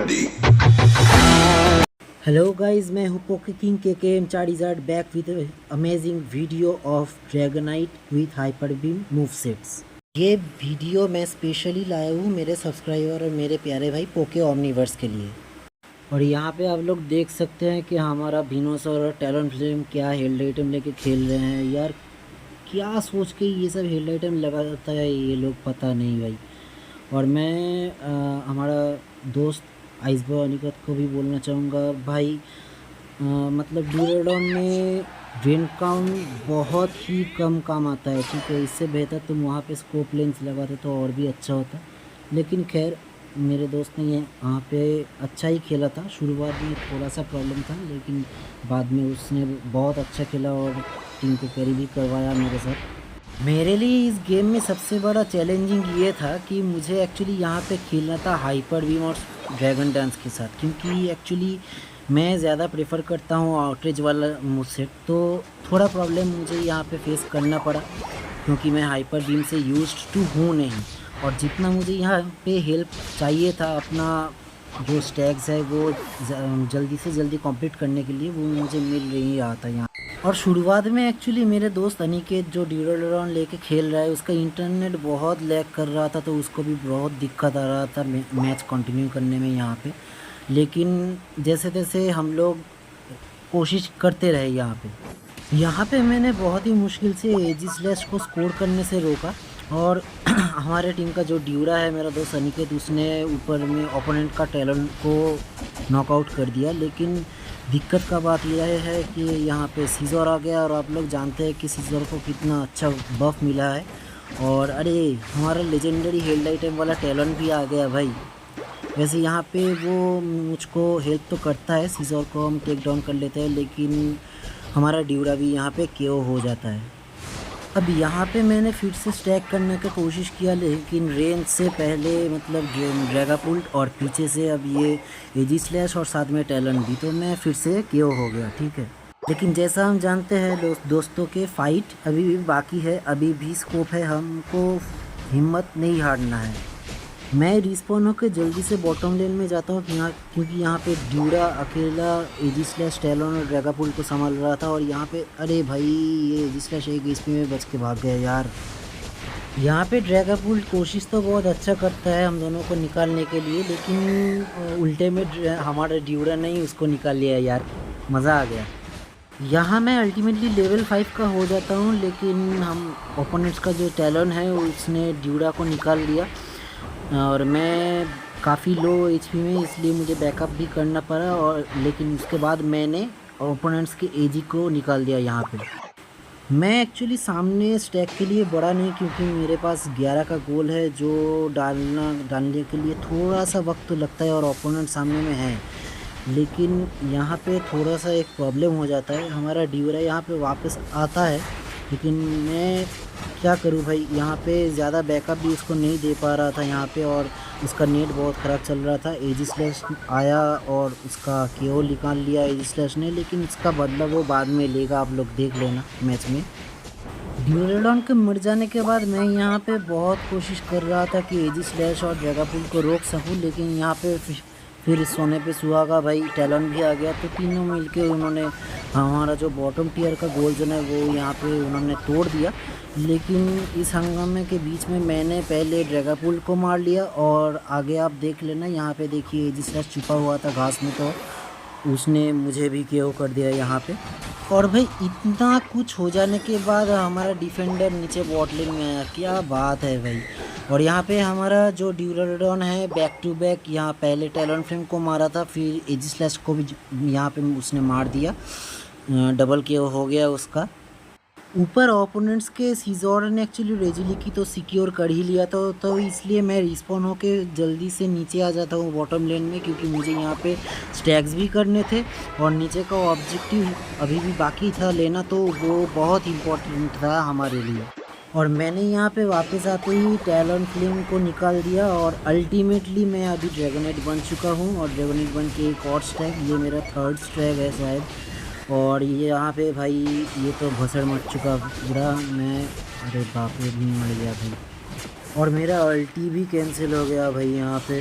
बंदी। Hello guys, मैं हूँ Poke King K M Charizard back with amazing video of Dragonite with hyper beam move sets. ये वीडियो मैं स्पेशली लाया हूँ मेरे सब्सक्राइबर और मेरे प्यारे भाई पोके ओमनीवर्स के लिए। और यहाँ पे आप लोग देख सकते हैं कि हमारा विनोसर और टैलेंटफ्लेम क्या हेल्ड आइटम लेके खेल रहे हैं। यार क्या सोच के ये सब हेल्ड आइटम लगाता है ये लोग, पता नहीं भाई। और मैं हमारा दोस्त आइसबॉय अनिकेत को भी बोलना चाहूँगा भाई, मतलब ड्यूराडॉन में ड्रेन काउंट बहुत ही कम काम आता है, ठीक है। इससे बेहतर तुम वहाँ पे स्कोप लेंस लगाते तो और भी अच्छा होता। लेकिन खैर मेरे दोस्त ने ये वहाँ पे अच्छा ही खेला था। शुरुआत में थोड़ा सा प्रॉब्लम था, लेकिन बाद में उसने बहुत अच्छा खेला और टीम को कैरी भी करवाया मेरे साथ। मेरे लिए इस गेम में सबसे बड़ा चैलेंजिंग ये था कि मुझे एक्चुअली यहाँ पे खेलना था हाइपर बीम और ड्रैगन डांस के साथ, क्योंकि एक्चुअली मैं ज़्यादा प्रेफर करता हूँ आउटरेज वाला मूवसेट। तो थोड़ा प्रॉब्लम मुझे यहाँ पे फेस करना पड़ा, क्योंकि मैं हाइपर बीम से यूज्ड टू हूँ नहीं। और जितना मुझे यहाँ पे हेल्प चाहिए था अपना जो स्टैग्स है वो जल्दी से जल्दी कंप्लीट करने के लिए, वो मुझे मिल नहीं रहा था यहाँ। और शुरुआत में एक्चुअली मेरे दोस्त अनिकेत जो ड्यूराडॉन लेके खेल रहा है, उसका इंटरनेट बहुत लैग कर रहा था, तो उसको भी बहुत दिक्कत आ रहा था मैच कंटिन्यू करने में यहाँ पे। लेकिन जैसे तैसे हम लोग कोशिश करते रहे यहाँ पे मैंने बहुत ही मुश्किल से एजी स्लैश को स्कोर करने से रोका। और हमारे टीम का जो ड्यूरा है मेरा दोस्त अनिकेत, उसने ऊपर में ओपोनेंट का टैलेंट को नॉकआउट कर दिया। लेकिन दिक्कत का बात यह है कि यहाँ पे सीजर आ गया, और आप लोग जानते हैं कि सीजर को कितना अच्छा बफ मिला है। और अरे हमारा लेजेंडरी हेल्ड आइटम वाला टैलेंट भी आ गया भाई। वैसे यहाँ पे वो मुझको हेल्प तो करता है, सीजर को हम टेक डाउन कर लेते हैं, लेकिन हमारा ड्यूरा भी यहाँ पे केओ हो जाता है। अब यहाँ पे मैंने फिर से स्टैक करने की कोशिश किया, लेकिन रेंज से पहले मतलब ड्रैगापुल्ट और पीछे से अब ये एजी स्लैश और साथ में टैलेंट भी, तो मैं फिर से केओ हो गया, ठीक है। लेकिन जैसा हम जानते हैं दोस्तों के फाइट अभी भी बाकी है, अभी भी स्कोप है, हमको हिम्मत नहीं हारना है। मैं रिस्पॉन होकर जल्दी से बॉटम लेन में जाता हूँ क्योंकि यहाँ पे ड्यूरा अकेला एजी स्लैश टैलन और ड्रैगापुल को संभाल रहा था। और यहाँ पे अरे भाई ये एजी स्लैश एक एचपी में बच के भाग गया यार। यहाँ पे ड्रैगापुल कोशिश तो बहुत अच्छा करता है हम दोनों को निकालने के लिए, लेकिन उल्टे में हमारा ड्यूरा नहीं उसको निकाल लिया यार, मज़ा आ गया। यहाँ मैं अल्टीमेटली लेवल 5 का हो जाता हूँ, लेकिन हम ओपोनेंट्स का जो टैलेंट है उसने ड्यूरा को निकाल लिया। और मैं काफ़ी लो एचपी में, इसलिए मुझे बैकअप भी करना पड़ा। और लेकिन उसके बाद मैंने ओपोनेंट्स के एजी को निकाल दिया यहाँ पे। मैं एक्चुअली सामने स्टैक के लिए बड़ा नहीं, क्योंकि मेरे पास 11 का गोल है, जो डालने के लिए थोड़ा सा वक्त तो लगता है, और ओपोनेंट सामने में है। लेकिन यहाँ पे थोड़ा सा एक प्रॉब्लम हो जाता है, हमारा ड्यूरा यहाँ पे वापस आता है, लेकिन मैं क्या करूँ भाई, यहाँ पे ज़्यादा बैकअप भी उसको नहीं दे पा रहा था यहाँ पे। और उसका नेट बहुत ख़राब चल रहा था। एजी स्लैश आया और उसका केओ निकाल लिया एजी स्लैश ने, लेकिन इसका बदला वो बाद में लेगा, आप लोग देख लेना मैच में। ड्यूराडॉन के मर जाने के बाद मैं यहाँ पे बहुत कोशिश कर रहा था कि एजी स्लैश और ड्रैगापुल को रोक सकूँ, लेकिन यहाँ पे फिर सोने पे सुहागा भाई टैलेंट भी आ गया, तो तीनों मिलके उन्होंने हमारा जो बॉटम टियर का गोल जो है वो यहाँ पे उन्होंने तोड़ दिया। लेकिन इस हंगामे के बीच में मैंने पहले ड्रैगापुल को मार लिया, और आगे आप देख लेना, यहाँ पे देखिए एजी स्लैश छुपा हुआ था घास में, तो उसने मुझे भी केओ कर दिया यहाँ पे। और भाई इतना कुछ हो जाने के बाद हमारा डिफेंडर नीचे बॉट लेन में आया, क्या बात है भाई। और यहाँ पे हमारा जो ड्यूराडॉन है बैक टू बैक यहाँ पहले टैलेंट फ्लेम को मारा था, फिर एजी स्लैश को भी यहाँ पे उसने मार दिया, डबल केओ हो गया उसका। ऊपर ओपोनेंट्स के सीजर ने एक्चुअली रेजिली की तो सिक्योर कर ही लिया था, तो इसलिए मैं रिस्पॉन होके जल्दी से नीचे आ जाता हूँ बॉटम लेन में, क्योंकि मुझे यहाँ पे स्टैग्स भी करने थे और नीचे का ऑब्जेक्टिव अभी भी बाकी था लेना, तो वो बहुत इम्पोर्टेंट था हमारे लिए। और मैंने यहाँ पे वापस आते ही टैलेंट फ्लेम को निकाल दिया, और अल्टीमेटली मैं अभी ड्रैगनाइट बन चुका हूँ। और ड्रैगनाइट बन के एक और स्टैग, ये मेरा 3rd स्टैग है शायद। और ये यहाँ पे भाई ये तो भसड़ मच चुका पूरा मैं, अरे बाप रे भी मर गया भाई। और मेरा अल्टी भी कैंसिल हो गया भाई यहाँ पे।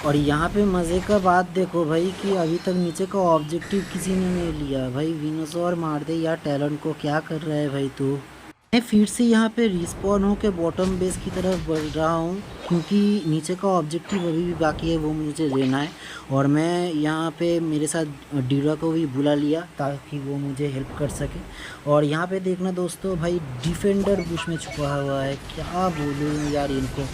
और यहाँ पे मज़े का बात देखो भाई कि अभी तक नीचे का ऑब्जेक्टिव किसी ने नहीं लिया भाई। विनोसॉर मार दे यार टैलेंट को, क्या कर रहा है भाई तू। मैं फिर से यहाँ पे रिस्पॉन होकर बॉटम बेस की तरफ बढ़ रहा हूँ क्योंकि नीचे का ऑब्जेक्टिव अभी भी बाकी है, वो मुझे लेना है। और मैं यहाँ पे मेरे साथ ड्यूरा को भी बुला लिया ताकि वो मुझे हेल्प कर सके। और यहाँ पे देखना दोस्तों भाई डिफेंडर बुश में छुपा हुआ है, क्या बोलूँ यार इनको।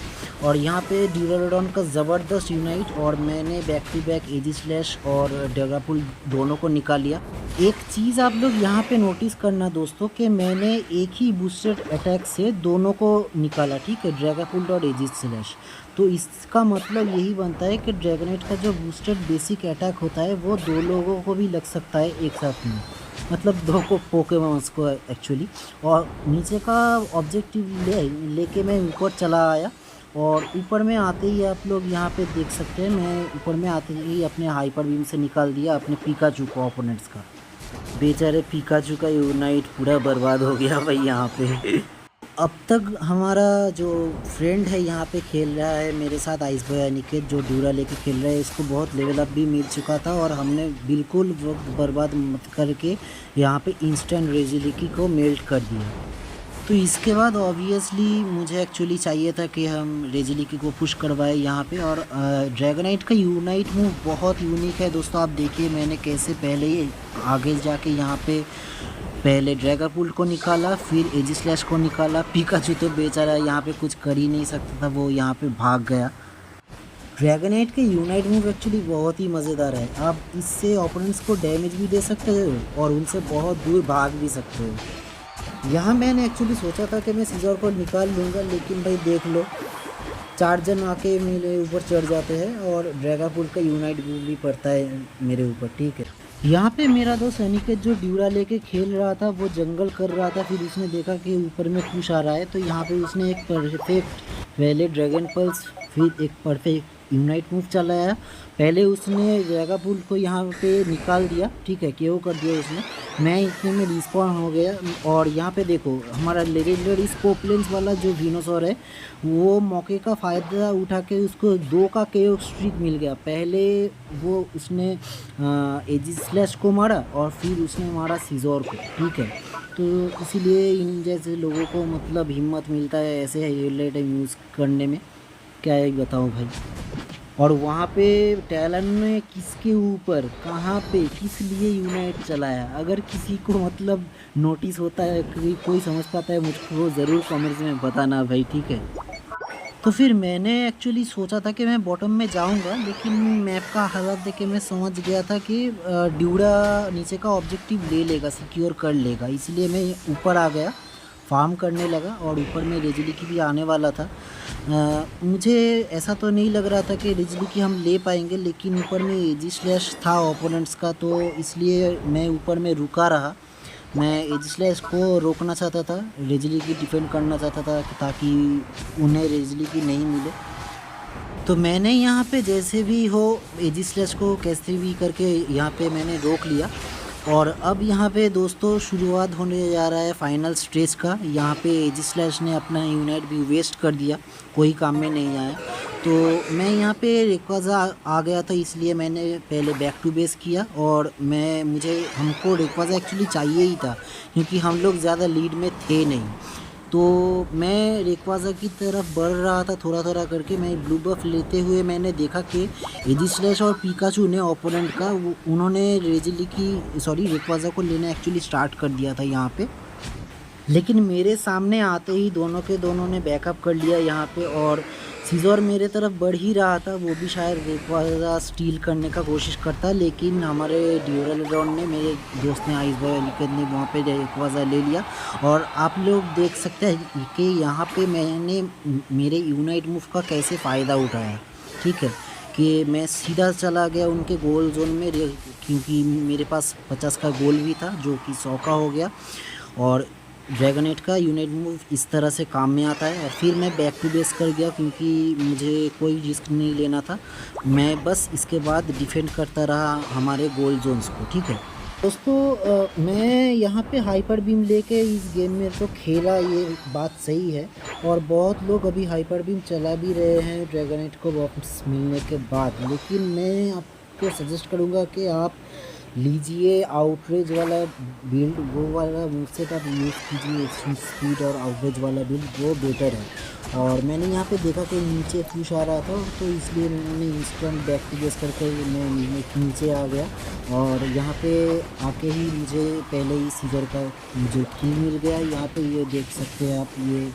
और यहाँ पे ड्यूरालोडॉन का ज़बरदस्त यूनाइट, और मैंने back to back Aegislash और ड्रैगापुल दोनों को निकाल लिया। एक चीज़ आप लोग यहाँ पे नोटिस करना दोस्तों कि मैंने एक ही बूस्टेड अटैक से दोनों को निकाला, ठीक है, ड्रैगापुल और एजी स्लैश। तो इसका मतलब यही बनता है कि ड्रैगनेट का जो बूस्टेड बेसिक अटैक होता है वो दो लोगों को भी लग सकता है एक साथ में, मतलब दो को पोकेमॉन्स को एक्चुअली। और नीचे का ऑब्जेक्टिव लेके मैं ऊपर चला आया, और ऊपर में आते ही आप लोग यहाँ पे देख सकते हैं मैं ऊपर में आते ही अपने हाइपर बीम से निकाल दिया अपने पिकाचू को ओपोनेंट्स का। बेचारे पिकाचू का यूनाइट पूरा बर्बाद हो गया भाई यहाँ पे। अब तक हमारा जो फ्रेंड है यहाँ पे खेल रहा है मेरे साथ, आइस बॉय अनिकेत, जो ड्यूरा लेके खेल रहा है, इसको बहुत लेवल अप भी मिल चुका था और हमने बिल्कुल वक्त बर्बाद मत करके यहाँ पे इंस्टेंट रेजिलिकी को मेल्ट कर दिया। तो इसके बाद ऑब्वियसली मुझे एक्चुअली चाहिए था कि हम रेजिलिकी को पुश करवाए यहाँ पे। और ड्रैगनाइट का यूनाइट मूव बहुत यूनिक है दोस्तों, आप देखिए मैंने कैसे पहले ही आगे जाके यहाँ पे पहले ड्रैगापुल को निकाला, फिर एजी स्लैश को निकाला। पिकाचू तो बेचारा यहाँ पे कुछ कर ही नहीं सकता था, वो यहाँ पे भाग गया। ड्रैगनाइट के यूनाइट मूव एक्चुअली बहुत ही मज़ेदार है, आप इससे ओपोनेंट्स को डैमेज भी दे सकते हो और उनसे बहुत दूर भाग भी सकते हो। यहाँ मैंने एक्चुअली सोचा था कि मैं सीजर को निकाल लूँगा, लेकिन भाई देख लो 4 जन आके मेरे ऊपर चढ़ जाते हैं और ड्रैगापुल का यूनाइट भी पड़ता है मेरे ऊपर, ठीक है। यहाँ पे मेरा दोस्त अनिकेत जो ड्यूरा लेके खेल रहा था वो जंगल कर रहा था, फिर उसने देखा कि ऊपर में पुश आ रहा है, तो यहाँ पे उसने एक परफेक्ट पहले ड्रैगन पल्स फिर एक परफेक्ट यूनाइट मूव चलाया। पहले उसने ड्रैगापुल को यहाँ पे निकाल दिया, ठीक है, केओ कर दिया उसने। मैं इतने में रिस्पॉन हो गया और यहाँ पे देखो हमारा लेजेंडरी स्कोप लेंस वाला जो विनोसॉर है वो मौके का फ़ायदा उठा के उसको 2 का केओ स्ट्रीक मिल गया। पहले वो उसने एजी स्लैश को मारा और फिर उसने मारा सीजोर को, ठीक है। तो इसीलिए इन जैसे लोगों को मतलब हिम्मत मिलता है ऐसे हाईलाइट यूज़ करने में, क्या ही बताऊँ भाई। और वहाँ पे टैलन ने किसके ऊपर कहाँ पे किस लिए यूनाइट चलाया, अगर किसी को मतलब नोटिस होता है कोई समझ पाता है मुझको ज़रूर कमेंट्स में बताना भाई, ठीक है। तो फिर मैंने एक्चुअली सोचा था कि मैं बॉटम में जाऊंगा, लेकिन मैप का हालत देख के मैं समझ गया था कि ड्यूरा नीचे का ऑब्जेक्टिव ले लेगा, सिक्योर कर लेगा, इसलिए मैं ऊपर आ गया, फार्म करने लगा। और ऊपर में रेजिलिकी भी आने वाला था। मुझे ऐसा तो नहीं लग रहा था कि रेजिलिकी हम ले पाएंगे, लेकिन ऊपर में एजी स्लैश था ओपोनेंट्स का, तो इसलिए मैं ऊपर में रुका रहा। मैं एजी स्लैश को रोकना चाहता था, रेजिलिकी डिफेंड करना चाहता था ताकि उन्हें रेजिलिकी नहीं मिले। तो मैंने यहाँ पे जैसे भी हो एजी स्लैश को कैसे भी करके यहाँ पे मैंने रोक लिया। और अब यहाँ पे दोस्तों शुरुआत होने जा रहा है फाइनल स्टेज का। यहाँ पे एजी स्लैश ने अपना यूनाइट भी वेस्ट कर दिया, कोई काम में नहीं आया। तो मैं यहाँ पे रेक्वाजा आ गया था, इसलिए मैंने पहले बैक टू बेस किया। और हमको रेक्वाजा एक्चुअली चाहिए ही था क्योंकि हम लोग ज़्यादा लीड में थे नहीं। तो मैं रेक्वाजा की तरफ बढ़ रहा था थोड़ा थोड़ा करके। मैं ब्लू बफ लेते हुए मैंने देखा कि एजी स्लैश और पिकाचू ने ओपोनेंट का उन्होंने रेक्वाजा को लेना एक्चुअली स्टार्ट कर दिया था यहाँ पे। लेकिन मेरे सामने आते ही दोनों के दोनों ने बैकअप कर लिया यहाँ पे। और सीजोर मेरे तरफ बढ़ ही रहा था, वो भी शायद रेक्वाजा स्टील करने का कोशिश करता, लेकिन हमारे ड्यूरालोडॉन ने, मेरे दोस्त ने, आइस बॉय अनिकेत ने वहाँ पे रेक्वाजा ले लिया। और आप लोग देख सकते हैं कि यहाँ पे मैंने मेरे यूनाइट मूव का कैसे फ़ायदा उठाया, ठीक है, कि मैं सीधा चला गया उनके गोल जोन में, क्योंकि मेरे पास 50 का गोल भी था जो कि 100 का हो गया। और ड्रैगनेट का यूनाइट मूव इस तरह से काम में आता है। और फिर मैं बैक टू बेस कर गया क्योंकि मुझे कोई रिस्क नहीं लेना था। मैं बस इसके बाद डिफेंड करता रहा हमारे गोल जोन्स को, ठीक है। दोस्तों मैं यहाँ पे हाइपर बीम लेके इस गेम में तो खेला, ये बात सही है। और बहुत लोग अभी हाइपर बीम चला भी रहे हैं ड्रैगनाइट को वापस मिलने के बाद। लेकिन मैं आपको सजेस्ट करूँगा कि आप लीजिए आउटरेज वाला बिल्ड, वो वाला मूवसेट आप यूज़ कीजिए। एक्सट्रीम स्पीड और आउटरेज वाला बिल्ड वो बेटर है। और मैंने यहाँ पे देखा कि नीचे पुश आ रहा था, तो इसलिए मैंने इंस्टेंट बैक टू बेस करके मैं नीचे आ गया। और यहाँ पे आके ही मुझे पहले ही सीजर का मुझे किल मिल गया। यहाँ पे ये देख सकते हैं आप, ये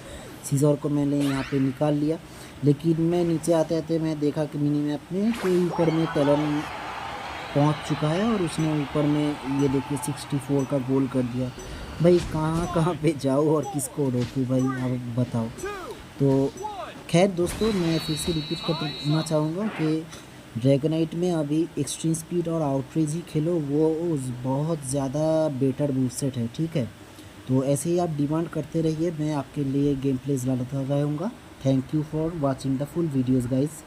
सीजर को मैंने यहाँ पे निकाल लिया। लेकिन मैं नीचे आते आते मैं देखा कि मिनी मैप में कि ऊपर में टैलन पहुंच चुका है और उसने ऊपर में ये देखिए 64 का गोल कर दिया। भाई कहाँ कहाँ पे जाऊँ और किसको रोकूँ भाई, आप बताओ। तो खैर दोस्तों, मैं फिर से रिपीट करना चाहूँगा कि ड्रैगनाइट में अभी एक्सट्रीम स्पीड और आउटरेज ही खेलो, वो बहुत ज़्यादा बेटर मूवसेट है, ठीक है। तो ऐसे ही आप डिमांड करते रहिए, मैं आपके लिए गेम प्लेज लाता रहूँगा। Thank you for watching the full videos guys.